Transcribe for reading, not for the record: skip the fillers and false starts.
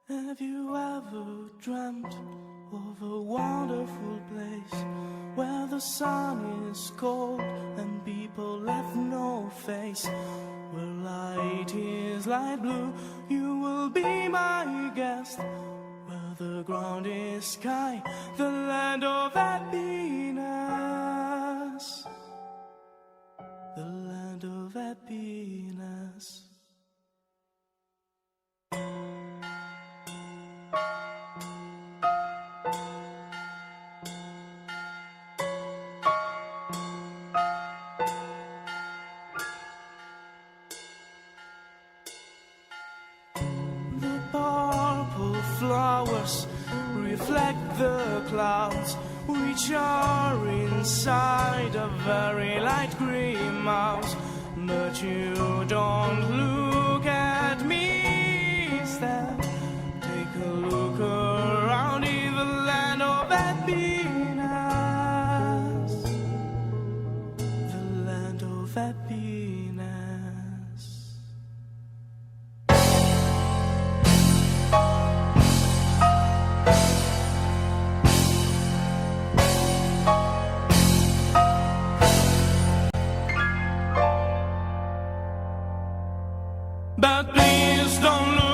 Have you ever dreamt of a wonderful place where the sun is cold and people have no face? Where light is light blue, you will be my guest. Where the ground is sky, the land of happiness. The land of happiness. The purple flowers reflect the clouds, which are inside a very light green mouse. But you don't look at me instead. Take a look around in the land of happiness. The land of happiness. But please don't look